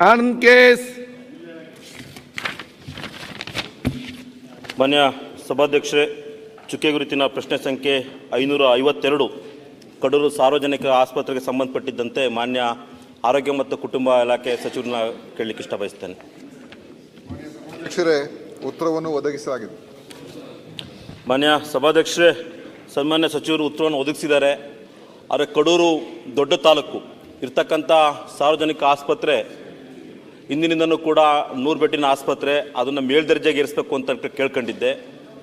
Anand case. ಮಾನ್ಯ ಸಭಾಧ್ಯಕ್ಷರೇ, ಚುಕ್ಕೆ ಗುರುತಿನ ಪ್ರಶ್ನೆ ಸಂಖ್ಯೆ 552 ಕಡೂರು ಸಾರ್ವಜನಿಕ ಆಸ್ಪತ್ರೆಗೆ ಸಂಬಂಧಪಟ್ಟಿದ್ದಂತೆ ಮಾನ್ಯ ಆರೋಗ್ಯ ಮತ್ತು ಕುಟುಂಬ ಇಲಾಖೆ ಸಚಿವರನ್ನ ಕೇಳಲಿಕ್ಕೆ ಇಷ್ಟಬಯಸ್ತೇನೆ. ಅಧ್ಯಕ್ಷರೇ, ಉತ್ತರವನ್ನು ಒದಗಿಸಲಾಗಿದೆ. ಮಾನ್ಯ ಸಭಾಧ್ಯಕ್ಷರೇ, ಸನ್ಮಾನ್ಯ ಸಚಿವರು ಉತ್ತರವನ್ನು ಒದಗಿಸಿದ್ದಾರೆ. ಆದರೆ ಕಡೂರು ದೊಡ್ಡ ತಾಲೂಕು ಇರ್ತಕ್ಕಂಥ ಸಾರ್ವಜನಿಕ ಆಸ್ಪತ್ರೆ ಇಂದಿನಿಂದನೂ ಕೂಡ 100 ಬೆಡ್ಡಿನ ಆಸ್ಪತ್ರೆ, ಅದನ್ನು ಮೇಲ್ದರ್ಜೆಗೆ ಏರಿಸಬೇಕು ಅಂತ ಕೇಳ್ಕೊಂಡಿದ್ದೆ.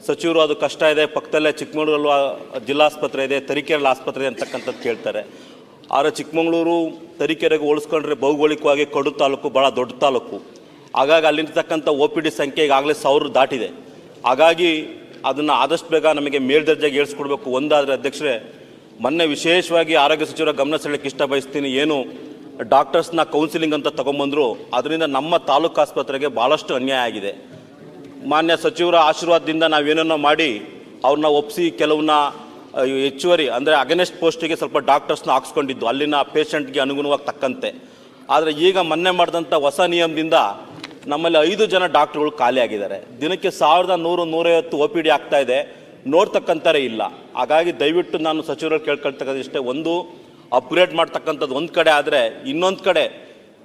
ಸಚಿವರು ಅದು ಕಷ್ಟ ಇದೆ, ಪಕ್ಕದಲ್ಲೇ ಚಿಕ್ಕಮಗಳೂರಲ್ಲೂ ಜಿಲ್ಲಾಸ್ಪತ್ರೆ ಇದೆ, ತರೀಕೆರೆಯಲ್ಲಿ ಆಸ್ಪತ್ರೆ ಅಂತಕ್ಕಂಥದ್ದು ಕೇಳ್ತಾರೆ. ಆದರೆ ಚಿಕ್ಕಮಗಳೂರು ತರೀಕೆರೆಗೆ ಹೋಲಿಸ್ಕೊಂಡ್ರೆ ಭೌಗೋಳಿಕವಾಗಿ ಕಡೂರು ತಾಲೂಕು ಭಾಳ ದೊಡ್ಡ ತಾಲೂಕು. ಹಾಗಾಗಿ ಅಲ್ಲಿರ್ತಕ್ಕಂಥ OPD ಸಂಖ್ಯೆ ಈಗಾಗಲೇ 1000 ದಾಟಿದೆ. ಹಾಗಾಗಿ ಅದನ್ನು ಆದಷ್ಟು ಬೇಗ ನಮಗೆ ಮೇಲ್ದರ್ಜೆಗೆ ಏರಿಸ್ಕೊಡ್ಬೇಕು. ಒಂದಾದರೆ ಅಧ್ಯಕ್ಷರೇ, ಮೊನ್ನೆ ವಿಶೇಷವಾಗಿ ಆರೋಗ್ಯ ಸಚಿವರ ಗಮನ ಸೆಳೆಯಕ್ಕೆ ಇಷ್ಟ ಬಯಸ್ತೀನಿ. ಏನು ಡಾಕ್ಟರ್ಸ್ನ ಕೌನ್ಸಿಲಿಂಗ್ ಅಂತ ತೊಗೊಂಬಂದರು, ಅದರಿಂದ ನಮ್ಮ ತಾಲೂಕು ಆಸ್ಪತ್ರೆಗೆ ಭಾಳಷ್ಟು ಅನ್ಯಾಯ ಆಗಿದೆ. ಮಾನ್ಯ ಸಚಿವರ ಆಶೀರ್ವಾದದಿಂದ ನಾವೇನೇನೋ ಮಾಡಿ ಅವ್ರನ್ನ ಒಪ್ಪಿಸಿ ಕೆಲವನ್ನ ಹೆಚ್ಚುವರಿ ಅಂದರೆ ಅಗನೆಸ್ಟ್ ಪೋಸ್ಟಿಗೆ ಸ್ವಲ್ಪ ಡಾಕ್ಟರ್ಸ್ನ ಹಾಕ್ಸ್ಕೊಂಡಿದ್ದು ಅಲ್ಲಿನ ಪೇಷಂಟ್ಗೆ ಅನುಗುಣವಾಗಿ ತಕ್ಕಂತೆ. ಆದರೆ ಈಗ ಮೊನ್ನೆ ಮಾಡಿದಂಥ ಹೊಸ ನಿಯಮದಿಂದ ನಮ್ಮಲ್ಲಿ 5 ಜನ ಡಾಕ್ಟ್ರುಗಳು ಖಾಲಿ ಆಗಿದ್ದಾರೆ. ದಿನಕ್ಕೆ 1100-150 OPD ಆಗ್ತಾ ಇದೆ, ನೋಡ್ತಕ್ಕಂಥರೇ ಇಲ್ಲ. ಹಾಗಾಗಿ ದಯವಿಟ್ಟು ನಾನು ಸಚಿವರಲ್ಲಿ ಕೇಳ್ಕೊಳ್ತಕ್ಕಂಥದ್ದಿಷ್ಟೇ, ಒಂದು ಅಪ್ಗ್ರೇಡ್ ಮಾಡ್ತಕ್ಕಂಥದ್ದು ಒಂದು ಕಡೆ ಆದರೆ, ಇನ್ನೊಂದು ಕಡೆ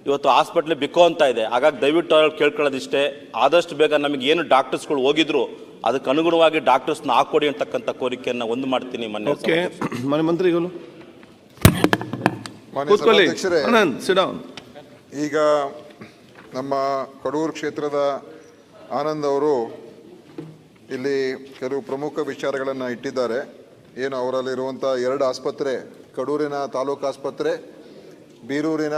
ಇವತ್ತು ಹಾಸ್ಪಿಟ್ಲ್ ಬಿಕ್ಕೋ ಅಂತ ಇದೆ. ಹಾಗಾಗಿ ದಯವಿಟ್ಟು ಅವ್ರು ಕೇಳ್ಕೊಳ್ಳೋದಿಷ್ಟೇ, ಆದಷ್ಟು ಬೇಗ ನಮಗೆ ಏನು ಡಾಕ್ಟರ್ಸ್ಗಳು ಹೋಗಿದ್ರು ಅದಕ್ಕೆ ಅನುಗುಣವಾಗಿ ಡಾಕ್ಟರ್ಸ್ನ ಹಾಕೊಡಿ ಅಂತಕ್ಕಂಥ ಕೋರಿಕೆಯನ್ನು ಒಂದು ಮಾಡ್ತೀನಿ. ಮಾನ್ಯ ಮಂತ್ರಿಗಳು ಈಗ ನಮ್ಮ ಕಡೂರು ಕ್ಷೇತ್ರದ ಆನಂದ್ ಅವರು ಇಲ್ಲಿ ಕೆಲವು ಪ್ರಮುಖ ವಿಚಾರಗಳನ್ನು ಇಟ್ಟಿದ್ದಾರೆ. ಏನು ಅವರಲ್ಲಿರುವಂಥ 2 ಆಸ್ಪತ್ರೆ, ಕಡೂರಿನ ತಾಲೂಕು ಆಸ್ಪತ್ರೆ, ಬೀರೂರಿನ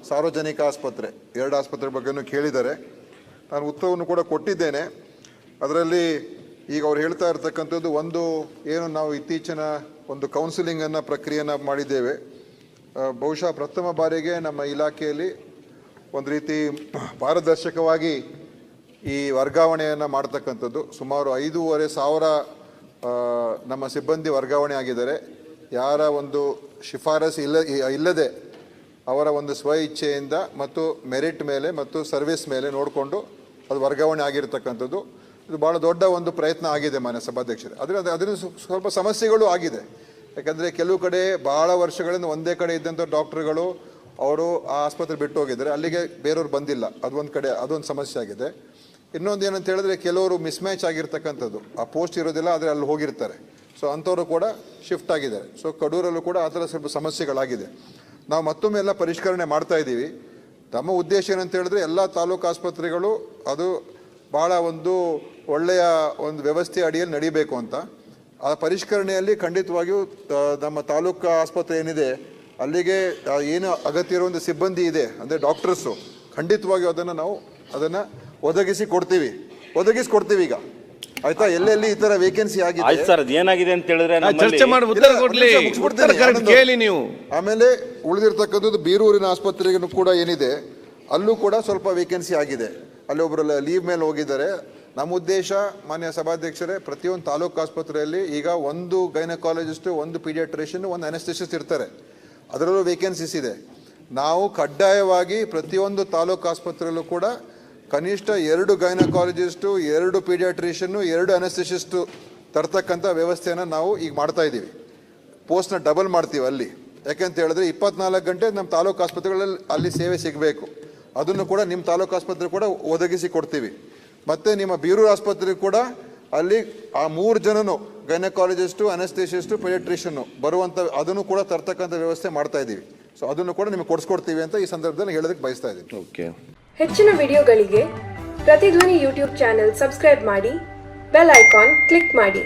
ಸಾರ್ವಜನಿಕ ಆಸ್ಪತ್ರೆ, 2 ಆಸ್ಪತ್ರೆ ಬಗ್ಗೆನೂ ಕೇಳಿದ್ದಾರೆ. ನಾನು ಉತ್ತರವನ್ನು ಕೂಡ ಕೊಟ್ಟಿದ್ದೇನೆ. ಅದರಲ್ಲಿ ಈಗ ಅವ್ರು ಹೇಳ್ತಾ ಇರ್ತಕ್ಕಂಥದ್ದು, ಒಂದು ಏನು ನಾವು ಇತ್ತೀಚಿನ ಒಂದು ಕೌನ್ಸಿಲಿಂಗನ್ನು ಪ್ರಕ್ರಿಯೆಯನ್ನು ಮಾಡಿದ್ದೇವೆ. ಬಹುಶಃ ಪ್ರಥಮ ಬಾರಿಗೆ ನಮ್ಮ ಇಲಾಖೆಯಲ್ಲಿ ಒಂದು ರೀತಿ ಪಾರದರ್ಶಕವಾಗಿ ಈ ವರ್ಗಾವಣೆಯನ್ನು ಮಾಡ್ತಕ್ಕಂಥದ್ದು. ಸುಮಾರು 5,500 ನಮ್ಮ ಸಿಬ್ಬಂದಿ ವರ್ಗಾವಣೆ ಆಗಿದ್ದಾರೆ. ಯಾರ ಒಂದು ಶಿಫಾರಸು ಇಲ್ಲದೆ ಅವರ ಒಂದು ಸ್ವ ಇಚ್ಛೆಯಿಂದ ಮತ್ತು ಮೆರಿಟ್ ಮೇಲೆ ಮತ್ತು ಸರ್ವಿಸ್ ಮೇಲೆ ನೋಡಿಕೊಂಡು ಅದು ವರ್ಗಾವಣೆ ಆಗಿರ್ತಕ್ಕಂಥದ್ದು. ಇದು ಭಾಳ ದೊಡ್ಡ ಒಂದು ಪ್ರಯತ್ನ ಆಗಿದೆ ಮಾನ್ಯ ಸಭಾಧ್ಯಕ್ಷರೇ. ಅದರಿಂದ ಸ್ವಲ್ಪ ಸಮಸ್ಯೆಗಳು ಆಗಿದೆ. ಯಾಕಂದರೆ ಕೆಲವು ಕಡೆ ಭಾಳ ವರ್ಷಗಳಿಂದ ಒಂದೇ ಕಡೆ ಇದ್ದಂಥ ಡಾಕ್ಟ್ರುಗಳು ಅವರು ಆ ಆಸ್ಪತ್ರೆ ಬಿಟ್ಟು ಹೋಗಿದ್ದಾರೆ, ಅಲ್ಲಿಗೆ ಬೇರೆಯವ್ರು ಬಂದಿಲ್ಲ. ಅದೊಂದು ಕಡೆ ಅದೊಂದು ಸಮಸ್ಯೆ ಆಗಿದೆ. ಇನ್ನೊಂದು ಏನಂತ ಹೇಳಿದ್ರೆ, ಕೆಲವರು ಮಿಸ್ಮ್ಯಾಚ್ ಆಗಿರ್ತಕ್ಕಂಥದ್ದು, ಆ ಪೋಸ್ಟ್ ಇರೋದಿಲ್ಲ ಆದರೆ ಅಲ್ಲಿ ಹೋಗಿರ್ತಾರೆ. ಸೊ ಅಂಥವರು ಕೂಡ ಶಿಫ್ಟ್ ಆಗಿದ್ದಾರೆ. ಸೊ ಕಡೂರಲ್ಲೂ ಕೂಡ ಆ ಥರ ಸ್ವಲ್ಪ ಸಮಸ್ಯೆಗಳಾಗಿದೆ. ನಾವು ಮತ್ತೊಮ್ಮೆ ಎಲ್ಲ ಪರಿಷ್ಕರಣೆ ಮಾಡ್ತಾ ಇದ್ದೀವಿ. ನಮ್ಮ ಉದ್ದೇಶ ಏನಂತ ಹೇಳಿದ್ರೆ, ಎಲ್ಲ ತಾಲೂಕು ಆಸ್ಪತ್ರೆಗಳು ಅದು ಭಾಳ ಒಂದು ಒಳ್ಳೆಯ ಒಂದು ವ್ಯವಸ್ಥೆ ಅಡಿಯಲ್ಲಿ ನಡೀಬೇಕು ಅಂತ. ಆ ಪರಿಷ್ಕರಣೆಯಲ್ಲಿ ಖಂಡಿತವಾಗಿಯೂ ನಮ್ಮ ತಾಲೂಕು ಆಸ್ಪತ್ರೆ ಏನಿದೆ ಅಲ್ಲಿಗೆ ಏನು ಅಗತ್ಯ ಇರುವಂಥ ಸಿಬ್ಬಂದಿ ಇದೆ ಅಂದರೆ ಡಾಕ್ಟರ್ಸು, ಖಂಡಿತವಾಗಿಯೂ ಅದನ್ನು ಒದಗಿಸಿಕೊಡ್ತೀವಿ ಈಗ. ಆಯ್ತಾ? ಎಲ್ಲೆಲ್ಲಿ ಈ ತರ ವೇಕೆನ್ಸಿ ಆಗಿದೆ ಸರ್, ಏನಾಗಿದೆ ಅಂತ ಹೇಳಿದ್ರೆ ಚರ್ಚೆ ಮಾಡಿ ಉತ್ತರ ಕೊಡ್ಲಿ. ಕೇಳಿ ನೀವು. ಆಮೇಲೆ ಉಳಿದಿರ್ತಕ್ಕಂಥದ್ದು ಬೀರೂರಿನ ಆಸ್ಪತ್ರೆಗೂ ಕೂಡ ಏನಿದೆ, ಅಲ್ಲೂ ಕೂಡ ಸ್ವಲ್ಪ ವೇಕೆನ್ಸಿ ಆಗಿದೆ. ಅಲ್ಲಿ ಒಬ್ಬರು ಲೀವ್ ಮೇಲೆ ಹೋಗಿದ್ದಾರೆ. ನಮ್ಮ ಉದ್ದೇಶ ಮಾನ್ಯ ಸಭಾಧ್ಯಕ್ಷರೇ, ಪ್ರತಿಯೊಂದು ತಾಲೂಕು ಆಸ್ಪತ್ರೆಯಲ್ಲಿ ಈಗ 1 ಗೈನಕಾಲಜಿಸ್ಟು, 1 ಪೀಡಿಯಾಟ್ರಿಷಿಯನ್, 1 ಅನೆಸ್ಥೆಸಿಸ್ಟ್ ಇರ್ತಾರೆ. ಅದರಲ್ಲೂ ವೇಕೆನ್ಸೀಸ್ ಇದೆ. ನಾವು ಕಡ್ಡಾಯವಾಗಿ ಪ್ರತಿಯೊಂದು ತಾಲೂಕು ಆಸ್ಪತ್ರೆಯಲ್ಲೂ ಕೂಡ ಕನಿಷ್ಠ 2 ಗೈನಕಾಲಜಿಸ್ಟು, 2 ಪೀಡಿಯಾಟ್ರಿಷಿಯನ್ನು, 2 ಅನೆಸ್ಥೆಸಿಸ್ಟು ತರ್ತಕ್ಕಂಥ ವ್ಯವಸ್ಥೆಯನ್ನು ನಾವು ಈಗ ಮಾಡ್ತಾ ಇದ್ದೀವಿ. ಪೋಸ್ಟ್ನ ಡಬಲ್ ಮಾಡ್ತೀವಿ ಅಲ್ಲಿ. ಯಾಕೆಂತ ಹೇಳಿದ್ರೆ 24 ಗಂಟೆ ನಮ್ಮ ತಾಲೂಕು ಆಸ್ಪತ್ರೆಗಳಲ್ಲಿ ಅಲ್ಲಿ ಸೇವೆ ಸಿಗಬೇಕು. ಅದನ್ನು ಕೂಡ ನಿಮ್ಮ ತಾಲೂಕು ಆಸ್ಪತ್ರೆ ಕೂಡ ಒದಗಿಸಿ ಕೊಡ್ತೀವಿ. ಮತ್ತು ನಿಮ್ಮ ಬೀರೂರು ಆಸ್ಪತ್ರೆ ಕೂಡ ಅಲ್ಲಿ ಆ 3 ಜನನು ಗೈನಕಾಲಜಿಸ್ಟು, ಅನೆಸ್ಥೆಸಿಸ್ಟು, ಪೀಡಿಯಾಟ್ರಿಷಿಯನ್ನು ಬರುವಂಥ ಅದನ್ನು ಕೂಡ ತರ್ತಕ್ಕಂಥ ವ್ಯವಸ್ಥೆ ಮಾಡ್ತಾ ಇದ್ದೀವಿ. ಸೊ ಅದನ್ನು ಕೂಡ ನಿಮಗೆ ಕೊಡಿಸ್ಕೊಡ್ತೀವಿ ಅಂತ ಈ ಸಂದರ್ಭದಲ್ಲಿ ಹೇಳೋದಕ್ಕೆ ಬಯಸ್ತಾ ಇದ್ದೀನಿ. ಓಕೆ. ಹೆಚ್ಚಿನ ವಿಡಿಯೋಗಳಿಗೆ ಪ್ರತಿಧ್ವನಿ ಯೂಟ್ಯೂಬ್ ಚಾನೆಲ್ ಸಬ್ಸ್ಕ್ರೈಬ್ ಮಾಡಿ, ಬೆಲ್ ಐಕಾನ್ ಕ್ಲಿಕ್ ಮಾಡಿ.